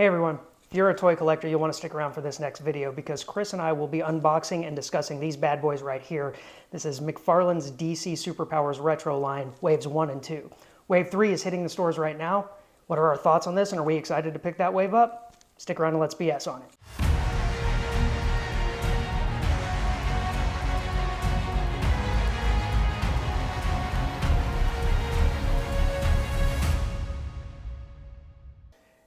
Hey everyone, if you're a toy collector, you'll want to stick around for this next video because Chris and I will be unboxing and discussing these bad boys right here. This is McFarlane's DC Superpowers Retro line, Waves 1 and 2. Wave 3 is hitting the stores right now. What are our thoughts on this and are we excited to pick that wave up? Stick around and let's BS on it.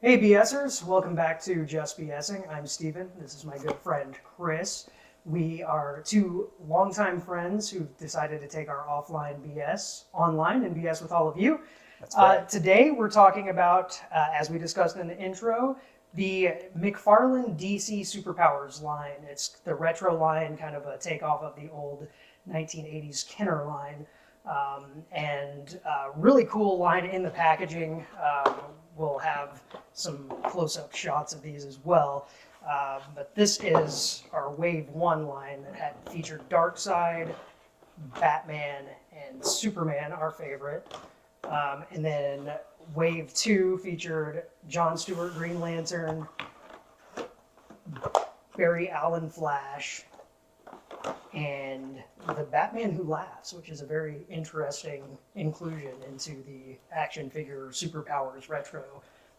Hey BSers, welcome back to Just BSing. I'm Steven, this is my good friend Chris. We are two longtime friends who've decided to take our offline BS online and BS with all of you. That's right. Today we're talking about, as we discussed in the intro, the McFarlane DC Superpowers line. It's the retro line, kind of a takeoff of the old 1980s Kenner line. Really cool line in the packaging. We'll have some close-up shots of these as well. But this is our Wave 1 line that had featured Darkseid, Batman, and Superman, our favorite. And then Wave 2 featured John Stewart, Green Lantern, Barry Allen, Flash, and the Batman Who Laughs, which is a very interesting inclusion into the action figure Superpowers retro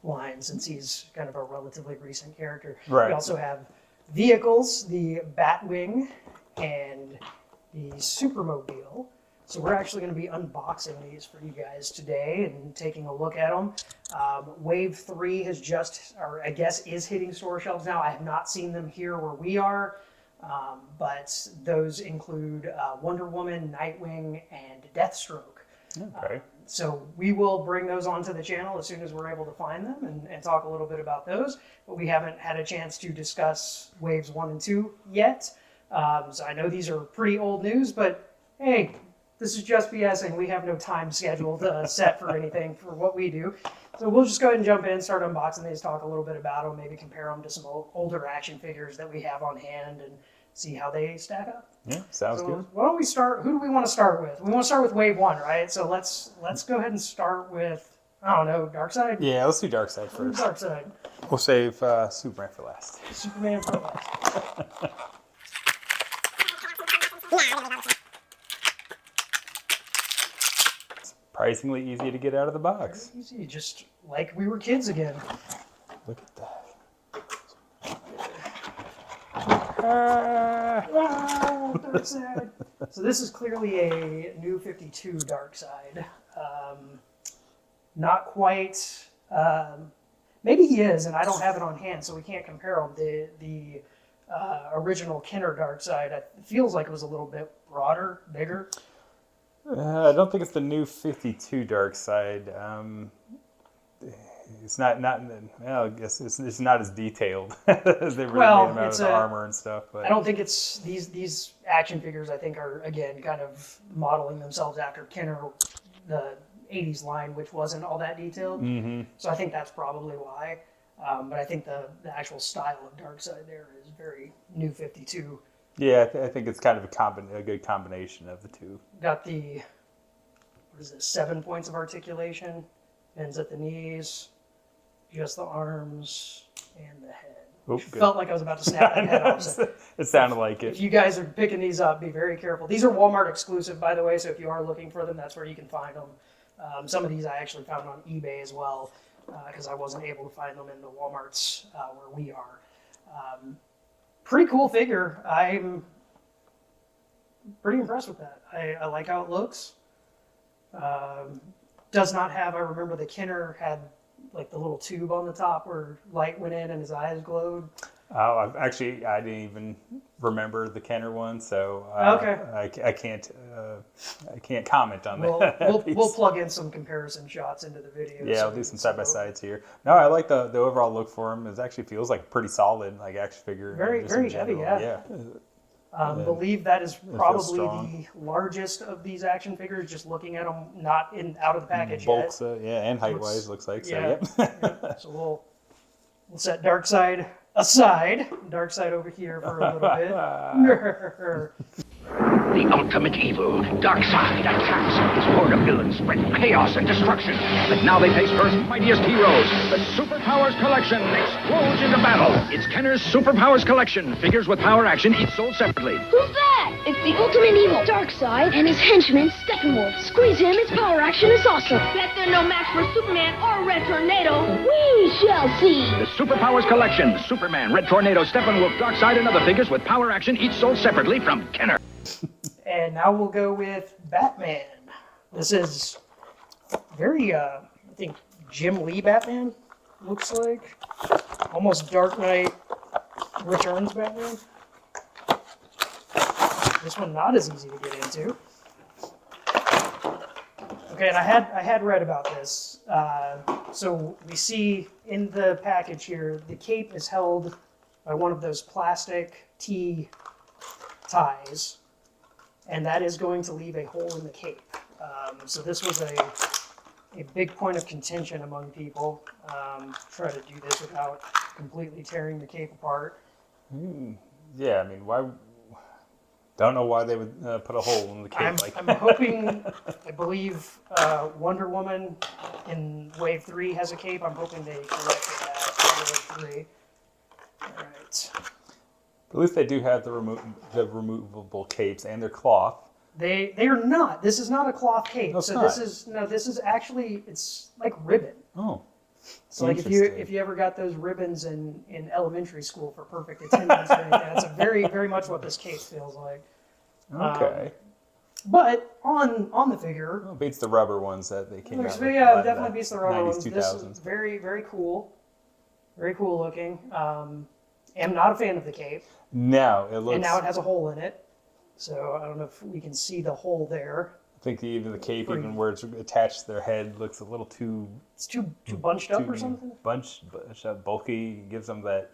line, since he's kind of a relatively recent character. Right. We also have vehicles, the Batwing and the Supermobile. So we're actually going to be unboxing these for you guys today and taking a look at them. Wave 3 has just, or I guess is hitting store shelves now. I have not seen them here where we are. But those include Wonder Woman, Nightwing, and Deathstroke. Okay. So we will bring those onto the channel as soon as we're able to find them and talk a little bit about those. But we haven't had a chance to discuss Waves 1 and 2 yet. So I know these are pretty old news, but hey, this is Just BSing. We have no time scheduled set for anything for what we do. So we'll just go ahead and jump in, start unboxing these, talk a little bit about them, maybe compare them to some older action figures that we have on hand and see how they stack up. Yeah, sounds good. Why don't we start? Who do we want to start with? We want to start with Wave 1, right? So let's go ahead and start with, I don't know, Darkseid? Yeah, let's do Darkseid first. Darkseid. We'll save Superman for last. Superman for last. Surprisingly easy to get out of the box. Very easy, just like we were kids again. Look at that. Darkseid. So this is clearly a new 52 Darkseid. Not quite. Maybe he is, and I don't have it on hand, so we can't compare them. The original Kenner Darkseid feels like it was a little bit broader, bigger. I don't think it's the new 52 Darkseid. It's not. Well, I guess it's not as detailed as they really made him out of the armor and stuff. But I don't think it's these action figures. I think are again kind of modeling themselves after Kenner, the '80s line, which wasn't all that detailed. Mm-hmm. So I think that's probably why. But I think the actual style of Darkseid there is very new 52. Yeah, I think it's kind of a good combination of the two. Got the, what is it, 7 points of articulation, ends at the knees, just the arms, and the head. Oh, felt like I was about to snap my head off. So it sounded like it. If you guys are picking these up, be very careful. These are Walmart exclusive, by the way, so if you are looking for them, that's where you can find them. Some of these I actually found on eBay as well, because I wasn't able to find them in the Walmarts where we are. Pretty cool figure. I'm pretty impressed with that. I like how it looks. Does not have, I remember the Kenner had like the little tube on the top where light went in and his eyes glowed. Oh, I didn't even remember the Kenner one, so okay. I can't comment on that. We'll plug in some comparison shots into the video. Yeah, I'll do some side by sides here. No, I like the overall look for him. It actually feels like a pretty solid like action figure. Very heavy, yeah. Believe that is probably the largest of these action figures. Just looking at them, not out of the package Bulks, yet. yeah, and height wise looks like so. Yeah, Yep. yeah. So we'll set Darkseid aside. Darkseid over here for a little bit. the ultimate evil. Darkseid attacks. His horde of villains spread chaos and destruction. But now they face Earth's mightiest heroes. The Superpowers Collection explodes into battle. It's Kenner's Superpowers Collection. Figures with power action, each sold separately. Who's that? It's the ultimate evil, Darkseid, and his henchman, Steppenwolf. Squeeze him, his power action is awesome. Bet they're no match for Superman or Red Tornado. We shall see. The Superpowers Collection. Superman, Red Tornado, Steppenwolf, Darkseid, and other figures with power action, each sold separately from Kenner. And now we'll go with Batman. This is very, I think, Jim Lee Batman, looks like. Almost Dark Knight Returns Batman. This one not as easy to get into. Okay, and I had read about this. So we see in the package here, the cape is held by one of those plastic T ties, and that is going to leave a hole in the cape. So this was a big point of contention among people. Try to do this without completely tearing the cape apart. Yeah, I mean, why? Don't know why they would put a hole in the cape like I'm hoping, I believe Wonder Woman in Wave 3 has a cape. I'm hoping they corrected that in Wave 3. All right. At least they do have the removable capes, and they're cloth. They are not. This is not a cloth cape. No, it's so not. this is actually, it's like ribbon. Oh. So like if you ever got those ribbons in elementary school for perfect attendance or anything, that's a very much what this case feels like. Okay. But on the figure, Well, it beats the rubber ones that they came out with. yeah, it definitely beats the rubber 90s, ones. This 2000s. is very cool, very cool looking. Am not a fan of the cape, No, it looks. and now it has a hole in it. So I don't know if we can see the hole there. I think even the cape, even where it's attached to their head, looks a little too It's too bunched up or something. bunched up, bulky. Gives them that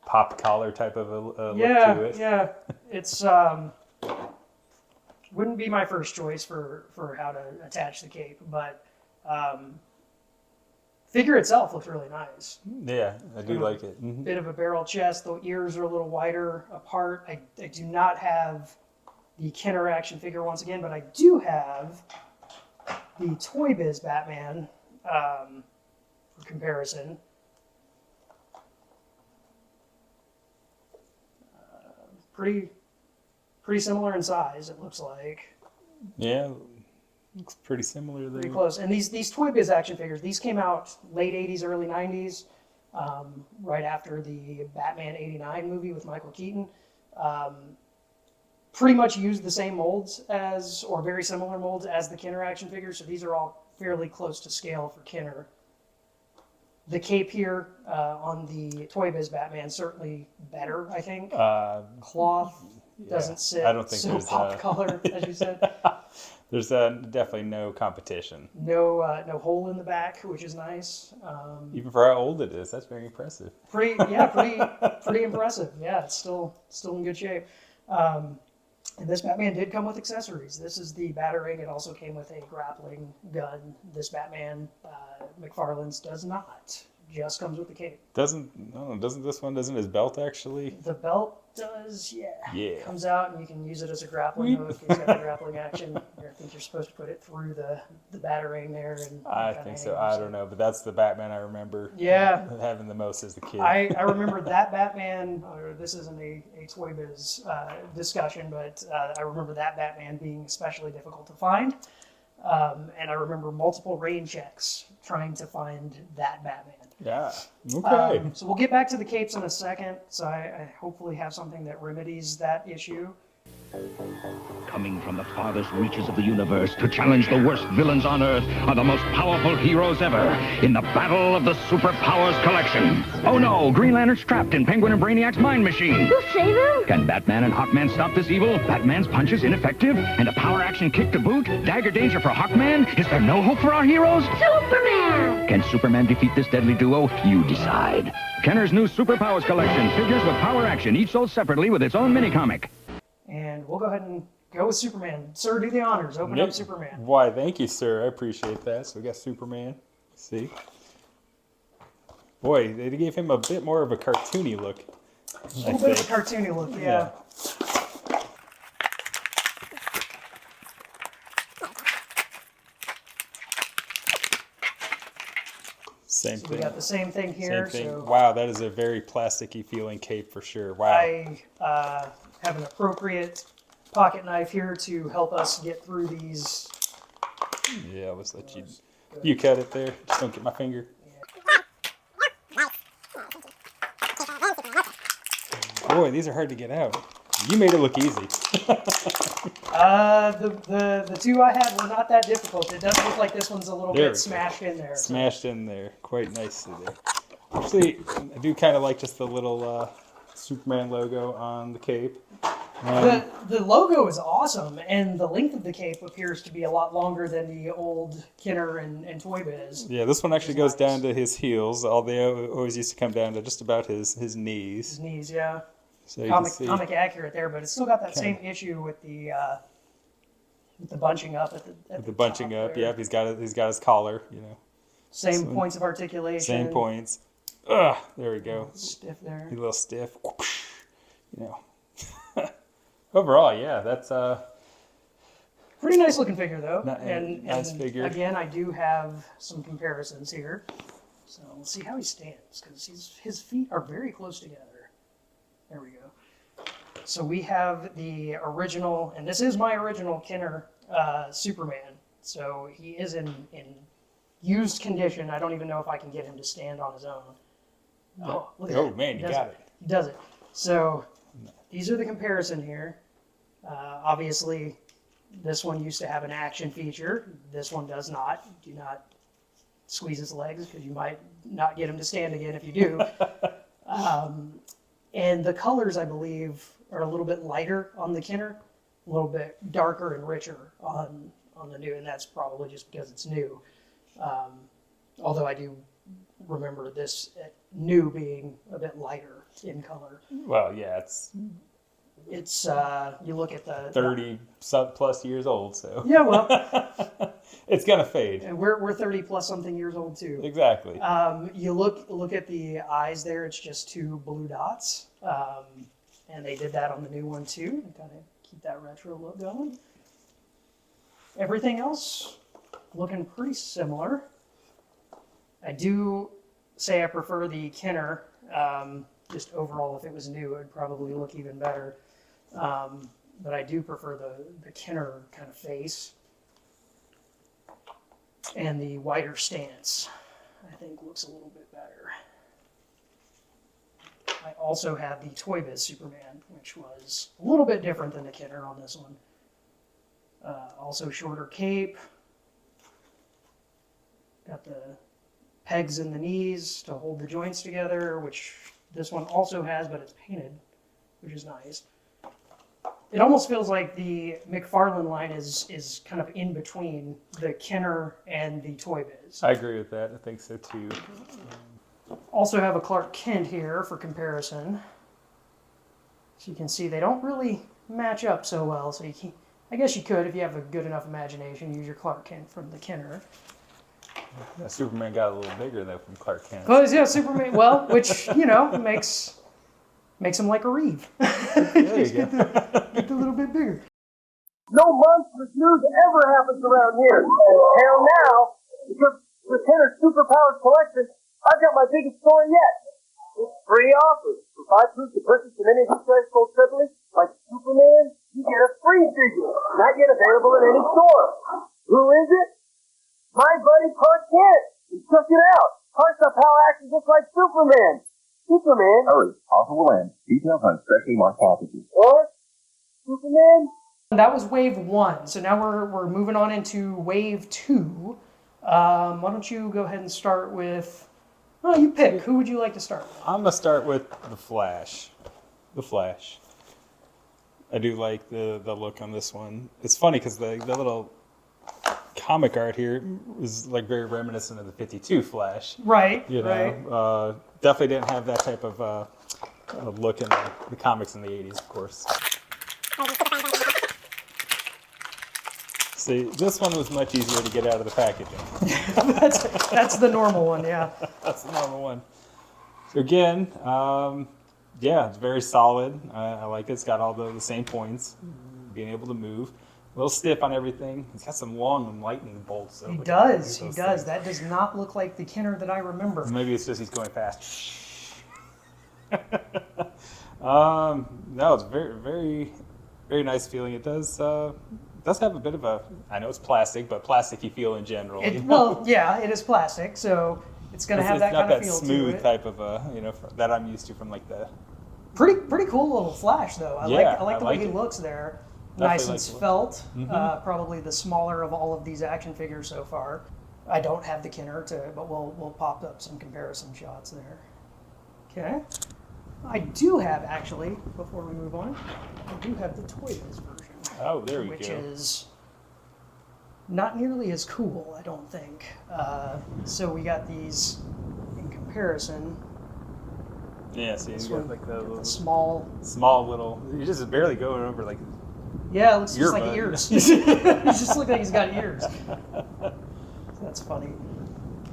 pop collar type of a look to it. Yeah. It's wouldn't be my first choice for how to attach the cape, but figure itself looks really nice. Yeah, I do like it. Mhm. Bit of a barrel chest. The ears are a little wider apart. I do not have the Kenner action figure once again, but I do have the Toy Biz Batman for comparison. Pretty similar in size, it looks like. Yeah, looks pretty similar there. Pretty close. And these Toy Biz action figures, these came out late 80s, early 90s, right after the Batman 89 movie with Michael Keaton. Pretty much used the same molds as, or very similar molds as the Kenner action figures, so these are all fairly close to scale for Kenner. The cape here on the Toy Biz Batman, certainly better, I think. Cloth doesn't sit I don't think so there's pop color, as you said. There's definitely no competition. No hole in the back, which is nice. Even for how old it is, that's very impressive. Pretty impressive. Yeah, it's still in good shape. And this Batman did come with accessories. This is the Batarang. It also came with a grappling gun. This Batman, McFarlane's does not. Just comes with the cape. Doesn't his belt actually? The belt does, yeah. Yeah. Comes out and you can use it as a grappling hook. He's got the grappling action. I think you're supposed to put it through the Batarang there. And I think so. I don't know, but that's the Batman I remember. Yeah. Having the most as a kid. I remember that Batman, or this isn't a Toy Biz discussion, but I remember that Batman being especially difficult to find. And I remember multiple rain checks trying to find that Batman. Yeah. Okay. So we'll get back to the capes in a second. So I hopefully have something that remedies that issue. Coming from the farthest reaches of the universe to challenge the worst villains on Earth are the most powerful heroes ever in the battle of the Superpowers Collection. Oh no, Green Lantern's trapped in Penguin and Brainiac's mind machine. Who'll save him? Can Batman and Hawkman stop this evil? Batman's punch is ineffective, and a power action kick to boot? Dagger danger for Hawkman? Is there no hope for our heroes? Superman! Can Superman defeat this deadly duo? You decide. Kenner's new Superpowers Collection. Figures with power action, each sold separately with its own mini-comic. And we'll go ahead and go with Superman. Sir, do the honors. Open up Superman. Why, thank you, sir. I appreciate that. So we got Superman. See? Boy, they gave him a bit more of a cartoony look. A little bit of a cartoony look, yeah. Same So thing. we got the same thing here. Same thing. So Wow, that is a very plasticky feeling cape for sure. Wow. I have an appropriate pocket knife here to help us get through these. Yeah, let's let you cut it there. Just don't get my finger. Boy, these are hard to get out. You made it look easy. The two I had were not that difficult. It does look like this one's a little There we bit go. smashed in there. Smashed in there, quite nicely there. Actually, I do kind of like just the little Superman logo on the cape. The logo is awesome, and the length of the cape appears to be a lot longer than the old Kenner and Toy Biz. Yeah, this one actually goes down to his heels. All they always used to come down to just about his knees. His knees, yeah. So you can see. Comic accurate there, but it's still got that same issue with the bunching up at the bunching top up. there. Yep, he's got his collar. You know, Same points of articulation. same points. Ugh, there we go. Stiff there. A little stiff. You know. Overall, yeah, that's Pretty nice looking figure though. Nice figure. Again, I do have some comparisons here. So we'll see how he stands because his feet are very close together. There we go. So we have the original, and this is my original Kenner Superman. So he is in used condition. I don't even know if I can get him to stand on his own. Oh, look at that. man, you got it. He does it. So these are the comparison here. Obviously, this one used to have an action feature. This one does not. Do not squeeze his legs because you might not get him to stand again if you do. And the colors, I believe, are a little bit lighter on the Kenner, a little bit darker and richer on the new, and that's probably just because it's new. Although I do remember this new being a bit lighter in color. Well, yeah, it's You look at the 30 plus years old, so Yeah, well, it's gonna fade. and we're 30 plus something years old too. Exactly. You look at the eyes there. It's just two blue dots, and they did that on the new one too. To kind of keep that retro look going. Everything else looking pretty similar. I do say I prefer the Kenner. Just overall, if it was new, it'd probably look even better. But I do prefer the Kenner kind of face. And the wider stance, I think, looks a little bit better. I also have the Toy Biz Superman, which was a little bit different than the Kenner on this one. Also shorter cape. Got the pegs in the knees to hold the joints together, which this one also has, but it's painted, which is nice. It almost feels like the McFarlane line is kind of in between the Kenner and the Toy Biz. I agree with that. I think so too. Also have a Clark Kent here for comparison. So you can see they don't really match up so well. So I guess you could, if you have a good enough imagination, use your Clark Kent from the Kenner. Yeah, Superman got a little bigger though from Clark Kent. Well, yeah, Superman. Well, which makes him like a Reeve. There you go. Get a little bit bigger. No monstrous news ever happens around here. Until now, because the Kenner Superpowers collection, I've got my biggest story yet. It's free offers. If I prove to purchase an any franchise called Tripoli, like Superman, you get a free figure, not yet available in any store. Who is it? My buddy Clark Kent. He took it out. Parts of how actions look like Superman. Superman. Hurry, offer will end. Details on specially marked packages. What? Superman? That was wave 1. So now we're moving on into wave 2. Why don't you go ahead and start with? Oh, you pick. Who would you like to start with? I'm gonna start with the Flash. The Flash. I do like the look on this one. It's funny because the little comic art here is like very reminiscent of the 52 Flash. Right. You know, right. definitely didn't have that type of look in the comics in the 80s, of course. See, this one was much easier to get out of the packaging. That's the normal one. Yeah. That's the normal one. So again, yeah, it's very solid. I like it. It's got all the same points, being able to move. little stiff on everything. He's got some long lightning bolts. He does. He does. That does not look like the Kenner that I remember. Maybe it's just he's going fast. No, it's very, very, very nice feeling. It does have a bit of a, I know it's plastic, but plasticky feel in general. Well, yeah, it is plastic, so it's going to have that kind of feel to it. It's not that smooth type of, that I'm used to from like the... Pretty cool little flash, though. I like the way he looks there. Nice and svelte. Probably the smaller of all of these action figures so far. I don't have the Kenner, but we'll pop up some comparison shots there. Okay. I do have, actually, before we move on, I do have the Toy Biz version. Oh, there we go. Which is not nearly as cool, I don't think. So we got these in comparison. Yeah, see, you got like the small little, you're just barely going over like... Yeah, it looks just like ears. He just looks like he's got ears. That's funny.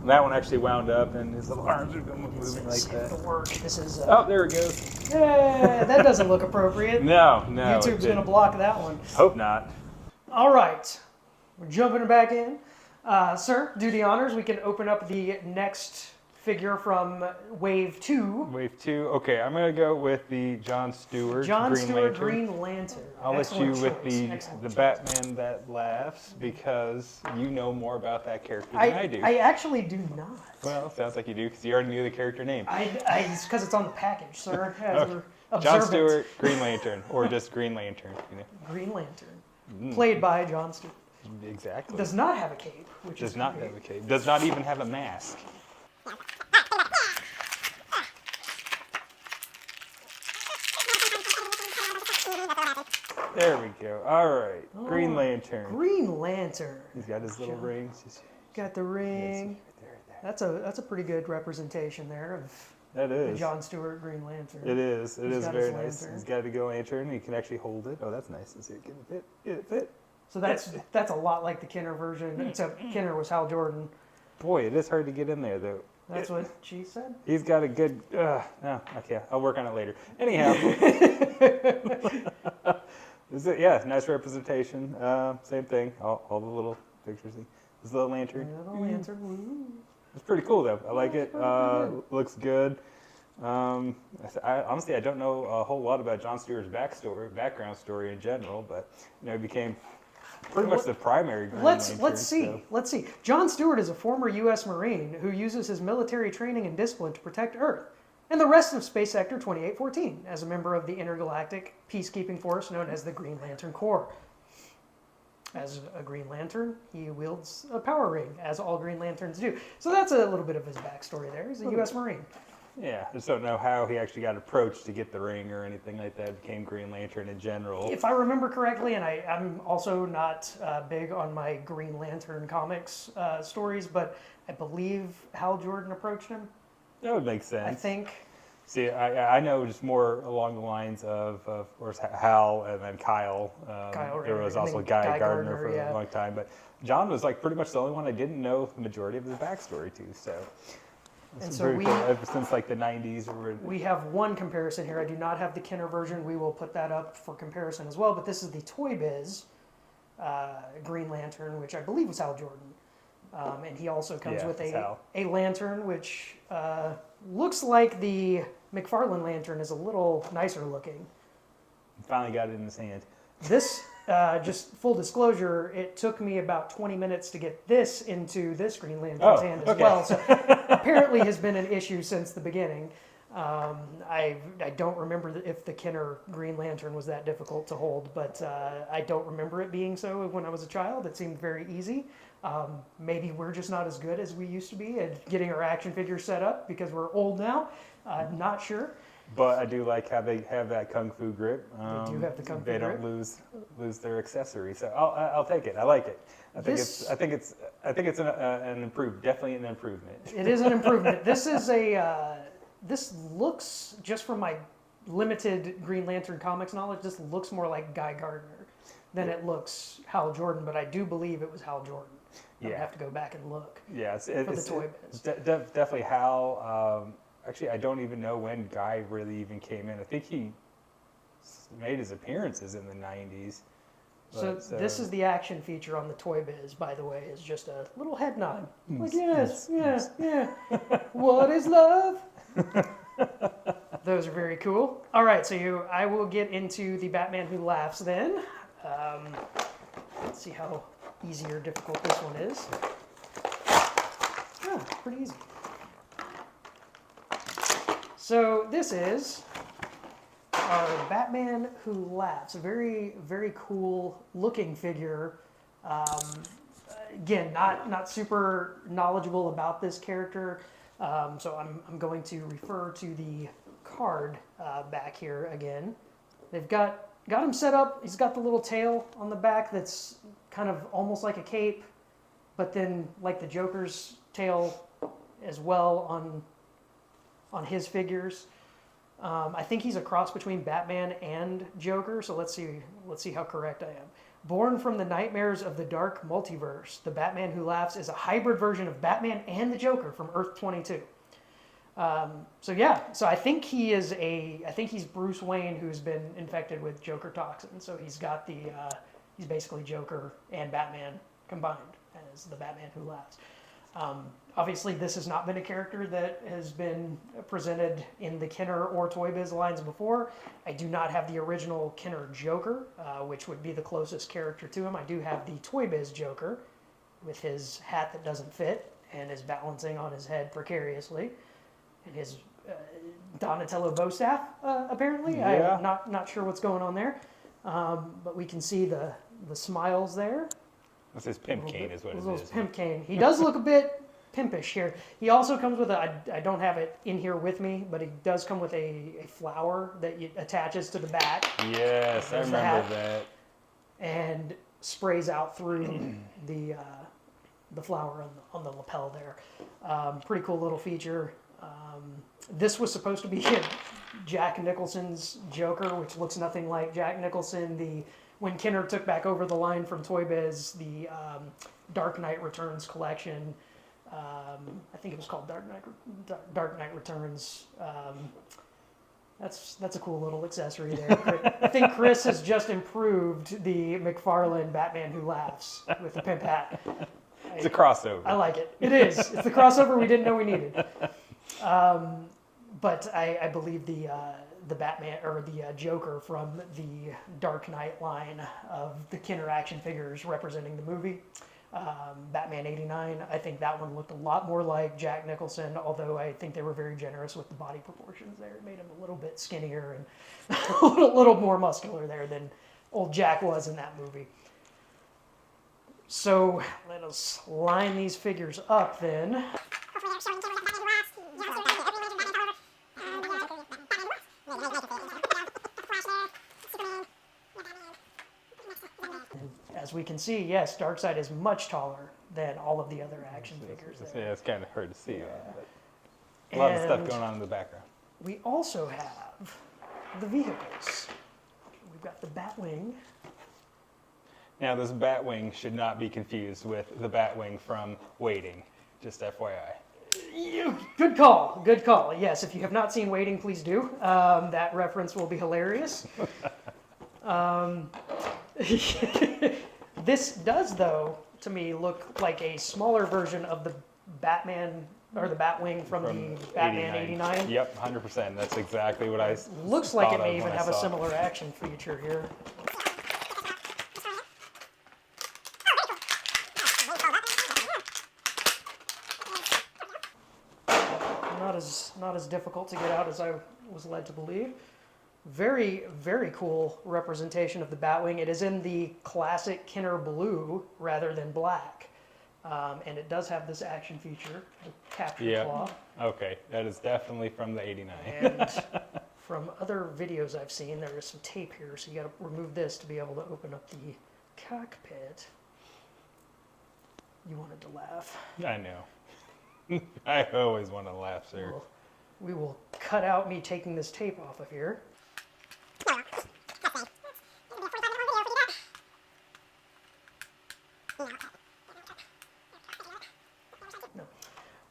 That one actually wound up, and his little arms are moving like that. The work. This is. Oh, there it goes. Yeah, that doesn't look appropriate. No. YouTube's gonna block that one. Hope not. All right, we're jumping back in. Sir, do the honors. We can open up the next figure from Wave 2. Wave 2. Okay, I'm gonna go with the John Stewart. Green Lantern. I'll let you with the Batman that laughs, because you know more about that character than I do. I actually do not. Well, sounds like you do, because you already knew the character name. It's because it's on the package, sir. Okay. John Stewart, Green Lantern, or just Green Lantern. Green Lantern, played by John Stewart. Exactly. Does not have a cape, which does not have a cape. Does not even have a mask. There we go. All right. Green Lantern. Green Lantern. He's got his little rings. Got the ring. That's a pretty good representation there of the John Stewart Green Lantern. It is. It is very nice. He's got a go lantern. He can actually hold it. Oh, that's nice. Let's see. Get it fit. So that's a lot like the Kenner version, except Kenner was Hal Jordan. Boy, it is hard to get in there, though. That's what she said? He's got a good... no, okay. I'll work on it later. Anyhow. Nice representation. Same thing. All the little pictures. This little lantern. It's pretty cool, though. I like it. Looks good. Honestly, I don't know a whole lot about John Stewart's background story in general, but he became pretty much the primary Green Lantern. Let's see. John Stewart is a former U.S. Marine who uses his military training and discipline to protect Earth and the rest of Space Sector 2814 as a member of the intergalactic peacekeeping force known as the Green Lantern Corps. As a Green Lantern, he wields a power ring, as all Green Lanterns do. So that's a little bit of his backstory there. He's a U.S. Marine. Yeah, I just don't know how he actually got approached to get the ring or anything like that. Became Green Lantern in general. If I remember correctly, and I'm also not big on my Green Lantern comics stories, but I believe Hal Jordan approached him. That would make sense. I think. See, I know just more along the lines of course, Hal and then Kyle. There was also Guy Gardner for a long time, but John was like pretty much the only one I didn't know the majority of his backstory to. So. And so cool. Ever since like the 90s. We have one comparison here. I do not have the Kenner version. We will put that up for comparison as well. But this is the Toy Biz Green Lantern, which I believe was Hal Jordan. And he also comes with a lantern, which looks like the McFarlane lantern is a little nicer looking. Finally got it in his hand. This, just full disclosure, it took me about 20 minutes to get this into this Green Lantern's hand as well. So apparently has been an issue since the beginning. I don't remember if the Kenner Green Lantern was that difficult to hold, but I don't remember it being so when I was a child. It seemed very easy. Maybe we're just not as good as we used to be at getting our action figures set up because we're old now. Not sure. But I do like how they have that kung fu grip. They do have the kung fu grip. They don't lose their accessory, so I'll take it. I like it. I think it's an improvement. Definitely an improvement. It is an improvement. This looks, just from my limited Green Lantern comics knowledge, this looks more like Guy Gardner than it looks Hal Jordan. But I do believe it was Hal Jordan. I would have to go back and look. Yeah, it's the Toy Biz. Definitely Hal. Actually, I don't even know when Guy really even came in. I think he made his appearances in the 90s. So But, this is the action feature on the Toy Biz, by the way, is just a little head nod. Like, yes, yeah. What is love? Those are very cool. All right, so I will get into the Batman Who Laughs then. Let's see how easy or difficult this one is. Oh, pretty easy. So this is our Batman Who Laughs. A very, very cool looking figure. Again, not super knowledgeable about this character, so I'm going to refer to the card back here again. They've got him set up. He's got the little tail on the back that's kind of almost like a cape, but then like the Joker's tail as well on his figures. I think he's a cross between Batman and Joker, so let's see how correct I am. Born from the nightmares of the dark multiverse, the Batman Who Laughs is a hybrid version of Batman and the Joker from Earth 22. So I think he's Bruce Wayne who's been infected with Joker toxin. So he's got he's basically Joker and Batman combined as the Batman Who Laughs. Obviously, this has not been a character that has been presented in the Kenner or Toy Biz lines before. I do not have the original Kenner Joker, which would be the closest character to him. I do have the Toy Biz Joker with his hat that doesn't fit and is balancing on his head precariously, and his Donatello bow staff, apparently. Yeah. I'm not sure what's going on there, but we can see the smiles there. That's his pimp cane, is what it is. Pimp cane. He does look a bit pimpish here. He also comes with I don't have it in here with me, but he does come with a flower that attaches to the back. Yes, I remember that. And sprays out through the flower on the lapel there. Pretty cool little feature. This was supposed to be Jack Nicholson's Joker, which looks nothing like Jack Nicholson. When Kenner took back over the line from Toy Biz, the Dark Knight Returns collection, I think it was called Dark Knight Returns. That's a cool little accessory there. I think Chris has just improved the McFarlane Batman Who Laughs with the pimp hat. It's a crossover. I like it. It is. It's the crossover we didn't know we needed. But I believe the Batman or the Joker from the Dark Knight line of the Kenner action figures representing the movie, Batman ¡89. I think that one looked a lot more like Jack Nicholson, although I think they were very generous with the body proportions there. It made him a little bit skinnier and a little more muscular there than old Jack was in that movie. So let us line these figures up then. As we can see, yes, Darkseid is much taller than all of the other action figures there. Yeah, it's kind of hard to see. A lot of stuff going on in the background. We also have the vehicles. We've got the Batwing. Now, this Batwing should not be confused with the Batwing from Waiting, just FYI. Good call, good call. Yes, if you have not seen Waiting, please do. That reference will be hilarious. This does, though, to me, look like a smaller version of the Batman or the Batwing from the Batman '89. Yep, 100%. That's exactly what I Looks like it thought may of even when I have a saw it. similar action feature here. Not as difficult to get out as I was led to believe. Very, very cool representation of the Batwing. It is in the classic Kenner blue rather than black. And it does have this action feature, the capture claw. Okay, that is definitely from the '89. And from other videos I've seen, there is some tape here, so you got to remove this to be able to open up the cockpit. You wanted to laugh. I know. I always want to laugh, sir. Well, we will cut out me taking this tape off of here.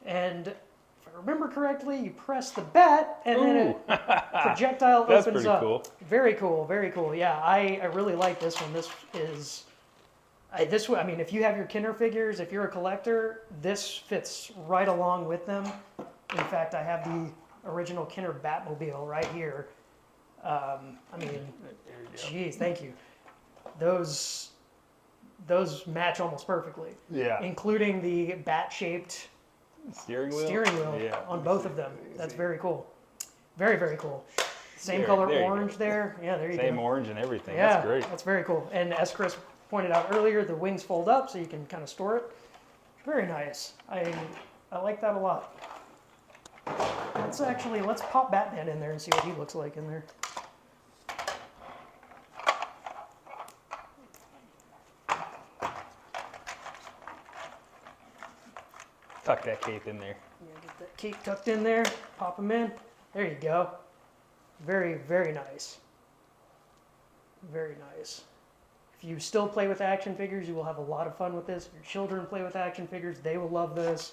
And if I remember correctly, you press the bat, and then it projectile That's opens pretty up. cool. Very cool, very cool. Yeah, I really like this one. This is this one. I mean, if you have your Kenner figures, if you're a collector, this fits right along with them. In fact, I have the original Kenner Batmobile right here. I mean, geez, thank you. Those match almost perfectly. Yeah. Including the bat-shaped Steering wheel? Yeah. on both of them. That's very cool. Very, very cool. Same There color you orange go. there. Yeah, there you go. Same orange and everything. Yeah, That's great. that's very cool. And as Chris pointed out earlier, the wings fold up so you can kind of store it. Very nice. I like that a lot. Let's pop Batman in there and see what he looks like in there. Tuck that cape in there. Yeah, get that cape tucked in there, pop them in. There you go. Very, very nice. Very nice. If you still play with action figures, you will have a lot of fun with this. If your children play with action figures, they will love this.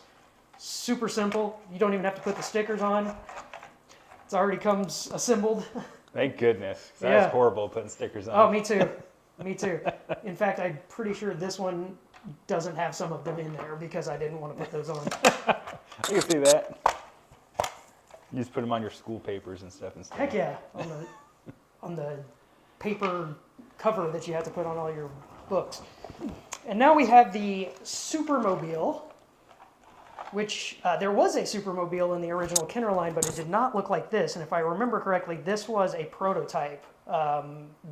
Super simple. You don't even have to put the stickers on. It already comes assembled. Thank goodness. That Yeah. was horrible putting stickers on. Oh, me too. Me too. In fact, I'm pretty sure this one doesn't have some of them in there because I didn't want to put those on. I can see that. You just put them on your school papers and stuff instead. Heck yeah, on the paper cover that you have to put on all your books. And now we have the Supermobile, which there was a Supermobile in the original Kenner line, but it did not look like this. And if I remember correctly, this was a prototype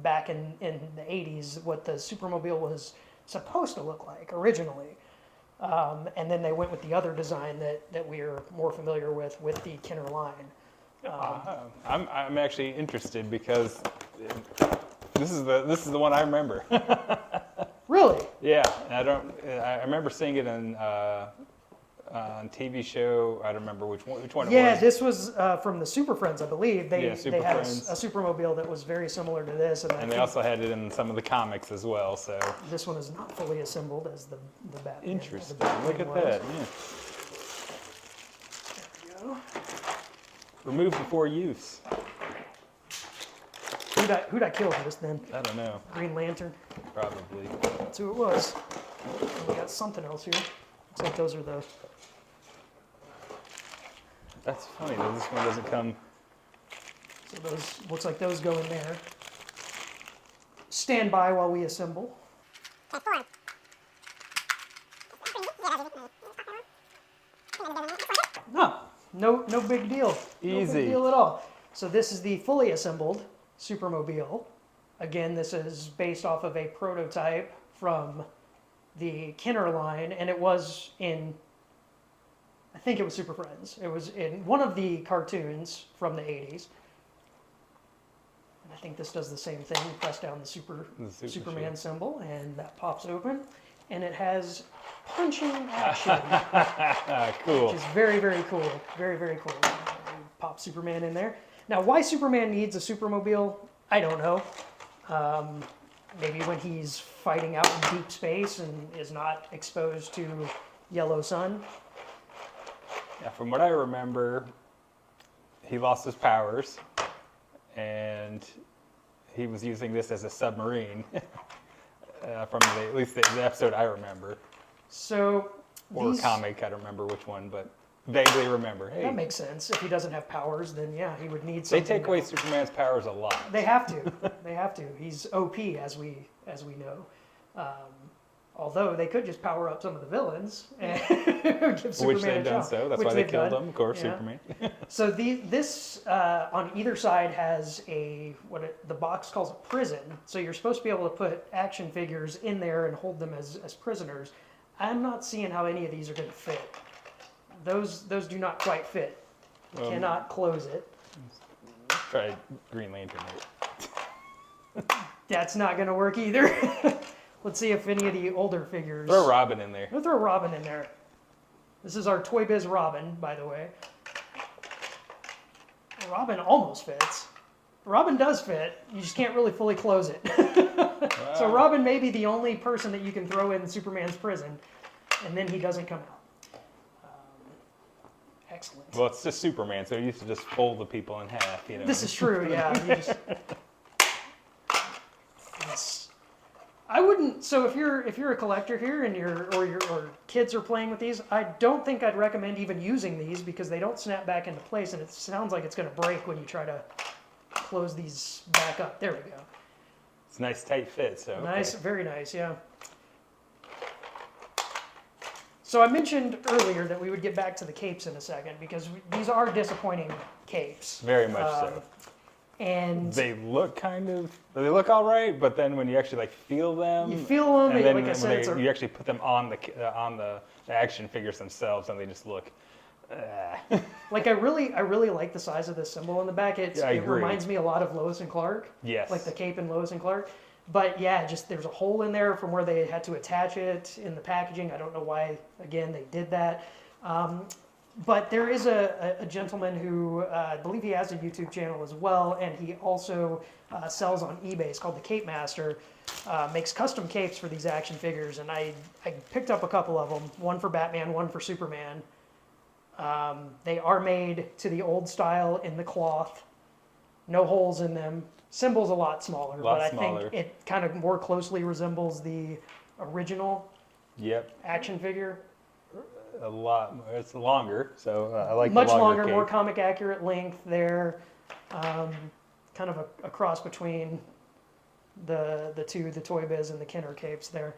back in the 80s, what the Supermobile was supposed to look like originally. And then they went with the other design that we are more familiar with the Kenner line. I'm actually interested because this is the one I remember. Really? Yeah, and I remember seeing it on TV show. I don't remember which one it Yeah, was. this was from the Super Friends, I believe. They Super had a Friends. Supermobile that was very similar to this. And I And they think also had it in some of the comics as well. So this one is not fully assembled as the Batman. interesting. The Batwing Look at was. that. Yeah. There we go. Removed before use. Who'd I kill just then? I don't know. Green Lantern. Probably. That's who it was. And we got something else here. Looks like those are the. That's funny that this one doesn't come. So those looks like those go in there. Stand by while we assemble. No big deal. No Easy. big deal at all. So this is the fully assembled Supermobile. Again, this is based off of a prototype from the Kenner line, and it was in, I think it was Super Friends. It was in one of the cartoons from the 80s. And I think this does the same thing. You press down the Superman shape. symbol, and that pops open. And it has punching action. Cool. Which is very, very cool. Very, very cool. Pop Superman in there. Now, why Superman needs a Supermobile, I don't know. Maybe when he's fighting out in deep space and is not exposed to yellow sun. Yeah, from what I remember, he lost his powers, and he was using this as a submarine. From at least the episode I remember, So or these, comic, I don't remember which one, but vaguely remember. Hey, that makes sense. If he doesn't have powers, then yeah, he would need they something. take away Superman's powers a lot. They have to. They have to. He's OP, as we know. Although they could just power up some of the villains and give Superman Which they've a done shot, so. That's which why they they've killed done. him, of course, Yeah. Superman. So this on either side has the box calls a prison. So you're supposed to be able to put action figures in there and hold them as prisoners. I'm not seeing how any of these are going to fit. Those do not quite fit. You cannot close it. Try Green Lantern. That's not going to work either. Let's see if any of the older figures. Throw Robin in there. We'll throw Robin in there. This is our Toy Biz Robin, by the way. Robin almost fits. Robin does fit. You just can't really fully close it. So Robin may be the only person that you can throw in Superman's prison, and then he doesn't come out. excellent. Well, it's just Superman, so he used to just fold the people in half. You know. This is true, yeah. Yes. I wouldn't. So if you're a collector here and your kids are playing with these, I don't think I'd recommend even using these because they don't snap back into place, and it sounds like it's going to break when you try to close these back up. There we go. It's a nice tight fit. So Nice, very nice, yeah. So I mentioned earlier that we would get back to the capes in a second because these are disappointing capes. Very much so. And they look all right, but then when you actually like feel them, you feel them, and then like I said, you actually put them on the action figures themselves, and they just look. Like I really like the size of this symbol on the back. It reminds me a lot of Lois and Clark. Yes. Like the cape in Lois and Clark. But yeah, just there's a hole in there from where they had to attach it in the packaging. I don't know why, again, they did that. But there is a gentleman who, I believe he has a YouTube channel as well, and he also sells on eBay. It's called the Cape Master. Makes custom capes for these action figures, and I picked up a couple of them, one for Batman, one for Superman. They are made to the old style in the cloth, no holes in them. Symbol's a lot smaller, but I think it kind of more closely resembles the original action figure. A lot. It's longer, so I like much the longer, cape. more comic accurate length there. Kind of a cross between the Toy Biz and the Kenner capes there.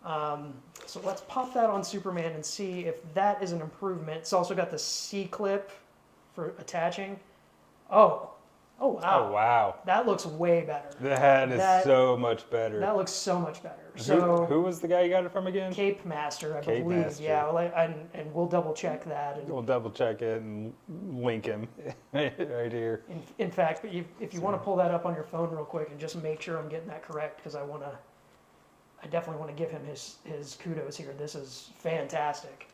So let's pop that on Superman and see if that is an improvement. It's also got the C-clip for attaching. Oh wow. Oh wow. That looks way better. That is so much better. That looks so much better. So who was the guy you got it from again? Cape Master, I Cape believe. Master. Yeah, well, and we'll double check that. And We'll double check it and link him right here. in fact, but if you want to pull that up on your phone real quick and just make sure I'm getting that correct, because I definitely want to give him his kudos here. This is fantastic.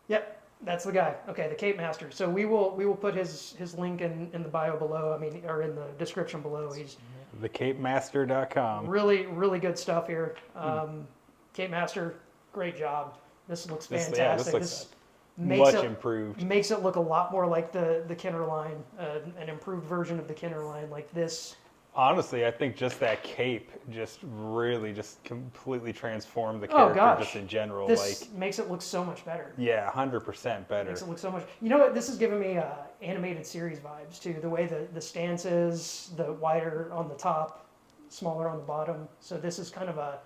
Yep, that's the guy. Okay, the Cape Master. So we will put his link in the bio below. I mean, or in the description below. He's TheCapeMaster.com. really, really good stuff here. Cape Master, great job. This looks fantastic. This looks makes much it, improved. Makes it look a lot more like the Kenner line, an improved version of the Kenner line, like this. Honestly, I think just that cape just completely transformed the character just in general. This makes it look so much better. Yeah, 100% better. Makes it look so much. You know what? This is giving me animated series vibes too. The way the stance is, the wider on the top, smaller on the bottom. So this is kind of a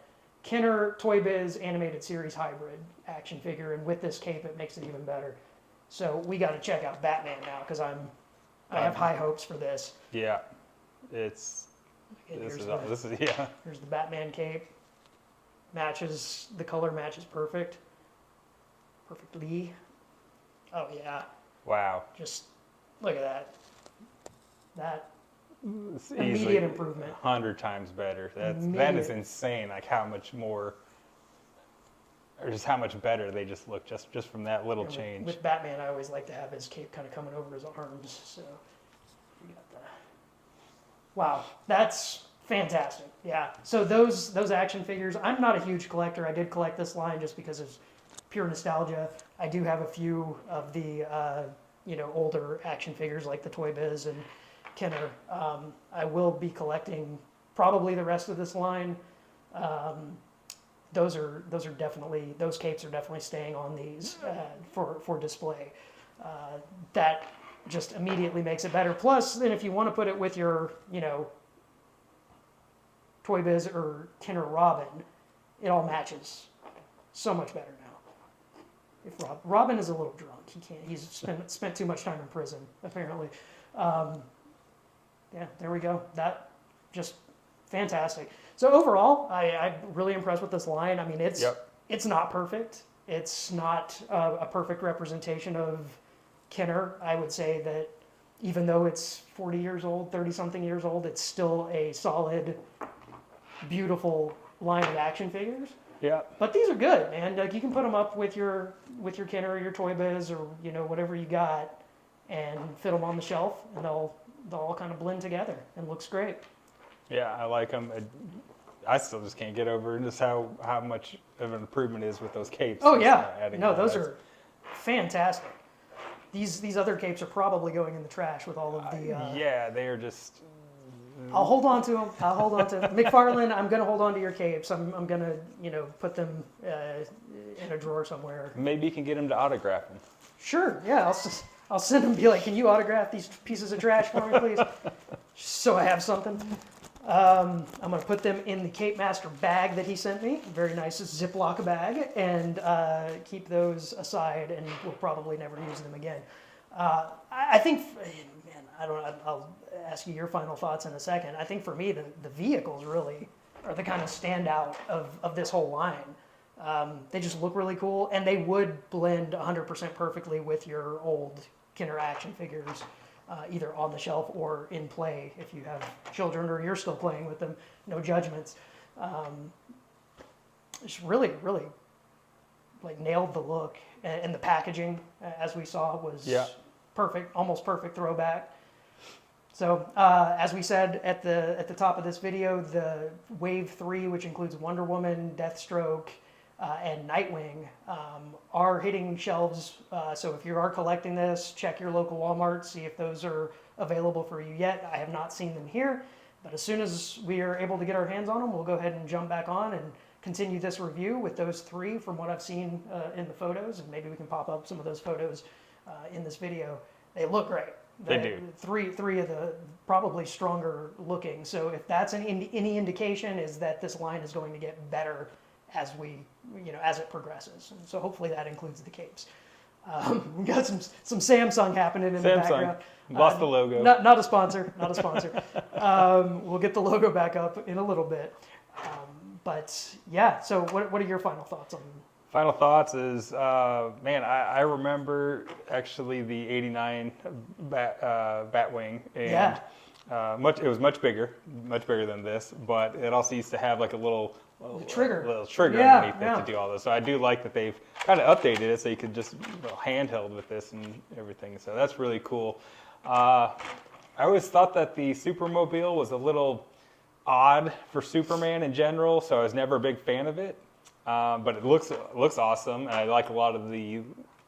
Kenner Toy Biz animated series hybrid action figure, and with this cape, it makes it even better. So we got to check out Batman now because I have high hopes for this. Yeah. This is yeah. Here's the Batman cape. The color matches perfectly. Oh yeah. Wow. Just look at that. That It's immediate improvement. 100 times better. That is insane. Like how much more, or just how much better they just look just from that little change. With Batman, I always like to have his cape kind of coming over his arms. So we got that. Wow, that's fantastic. Yeah. So those action figures, I'm not a huge collector. I did collect this line just because of pure nostalgia. I do have a few of the older action figures like the Toy Biz and Kenner. I will be collecting probably the rest of this line. Those capes are definitely staying on these for display. That just immediately makes it better. Plus, then if you want to put it with your, Toy Biz or Kenner Robin, it all matches so much better now. If Robin is a little drunk, he's spent too much time in prison apparently. Yeah, there we go. That just fantastic. So overall, I'm really impressed with this line. I mean, it's not perfect. It's not a perfect representation of Kenner. I would say that even though it's 40 years old, 30-something years old, it's still a solid, beautiful line of action figures. Yeah. But these are good, man. Like you can put them up with your Kenner or your Toy Biz or whatever you got, and fit them on the shelf, and they'll all kind of blend together and looks great. Yeah, I like them. I still just can't get over just how much of an improvement is with those capes. Oh yeah, no, those are fantastic. These other capes are probably going in the trash with all of the. Yeah, they are just. I'll hold on to them. I'll hold on to them. McFarlane, I'm going to hold on to your capes. I'm going to, put them in a drawer somewhere. Maybe you can get them to autograph them. Sure, yeah. I'll send them and be like, can you autograph these pieces of trash for me, please? Just so I have something. I'm going to put them in the Cape Master bag that he sent me. Very nice Ziploc bag. And keep those aside, and we'll probably never use them again. I think, man, I'll ask you your final thoughts in a second. I think for me, the vehicles really are the kind of standout of this whole line. They just look really cool, and they would blend 100% perfectly with your old Kenner action figures, either on the shelf or in play if you have children or you're still playing with them. No judgments. Just really, really like nailed the look, and the packaging, as we saw, was perfect, almost perfect throwback. So as we said at the top of this video, the Wave 3, which includes Wonder Woman, Deathstroke, and Nightwing, are hitting shelves. So if you are collecting this, check your local Walmart, see if those are available for you yet. I have not seen them here, but as soon as we are able to get our hands on them, we'll go ahead and jump back on and continue this review with those 3 from what I've seen in the photos, and maybe we can pop up some of those photos in this video. They look great. They do. Three of the probably stronger looking. So if that's any indication, is that this line is going to get better as as it progresses. And so hopefully that includes the capes. We got some Samsung happening in the background. Lost the logo. Not a sponsor. Not a sponsor. We'll get the logo back up in a little bit. But yeah. So what are your final thoughts on? Final thoughts is, man, I remember actually the '89 Batwing, and it was much bigger than this, but it also used to have like a little trigger underneath it to do all this. So I do like that they've kind of updated it so you could just handheld with this and everything. So that's really cool. I always thought that the Supermobile was a little odd for Superman in general, so I was never a big fan of it. But it looks awesome, and I like a lot of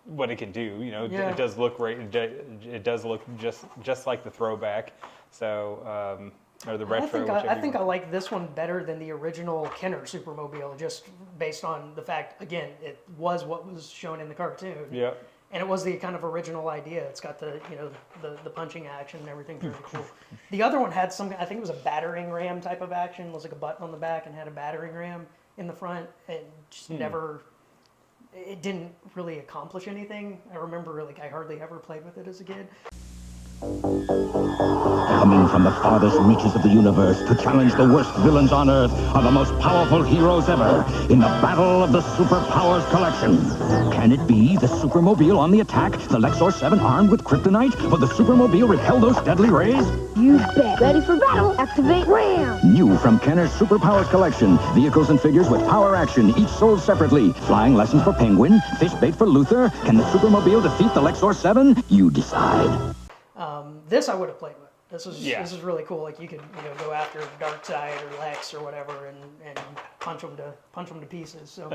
what it can do. It does look great. It does look just like the throwback. So or the retro. I think I like this one better than the original Kenner Supermobile, just based on the fact, again, it was what was shown in the cartoon. Yeah. And it was the kind of original idea. It's got the punching action and everything. Very cool. The other one had I think it was a battering ram type of action. It was like a button on the back and had a battering ram in the front, and just it didn't really accomplish anything. I remember I hardly ever played with it as a kid. Coming from the farthest reaches of the universe to challenge the worst villains on Earth are the most powerful heroes ever in the battle of the Superpowers Collection. Can it be the Supermobile on the attack, the Lexor 7 armed with kryptonite? Will the Supermobile repel those deadly rays? You bet. Ready for battle. Activate RAM. New from Kenner's Superpowers Collection. Vehicles and figures with power action, each sold separately. Flying lessons for Penguin, fish bait for Luther. Can the Supermobile defeat the Lexor 7? You decide. This I would have played with. This is really cool. Like you could go after Darkseid or Lex or whatever and punch them to pieces. So,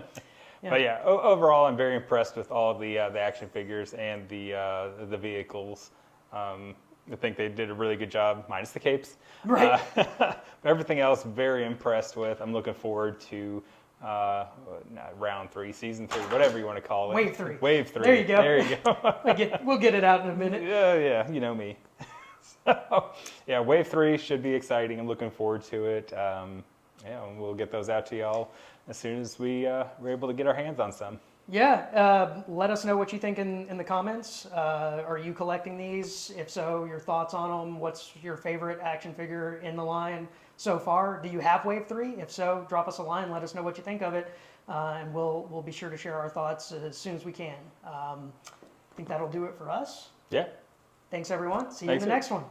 yeah. But yeah, overall I'm very impressed with all the action figures and the vehicles. I think they did a really good job, minus the capes. Right. But everything else, very impressed with. I'm looking forward to round 3, season 3, whatever you want to call it. Wave 3. Wave 3. There you go. There you go. We'll get it out in a minute. Yeah, you know me. So, yeah, Wave 3 should be exciting. I'm looking forward to it. We'll get those out to y'all as soon as we're able to get our hands on some. Yeah, let us know what you think in the comments. Are you collecting these? If so, your thoughts on them. What's your favorite action figure in the line so far? Do you have Wave 3? If so, drop us a line. Let us know what you think of it, and we'll be sure to share our thoughts as soon as we can. I think that'll do it for us. Yeah. Thanks, everyone. See you in the next one.